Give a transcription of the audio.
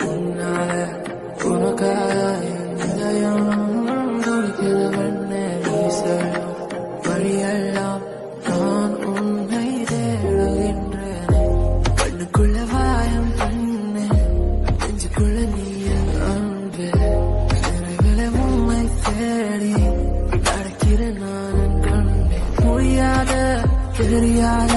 உன்னால உனக்காக என் இதயம் துடிக்குது வெண்ணே நீ சொல்லும் வழியெல்லாம் நான் உன்னை தேடுகின்றேனே. கண்ணுக்குள்ள வாயம் பண்ணே நெஞ்சுக்குள்ள நீ என் அன்பே. நிறைகளை உண்மை தேடி நடக்கிற நான் கண்டே. முடியாத தெரியாத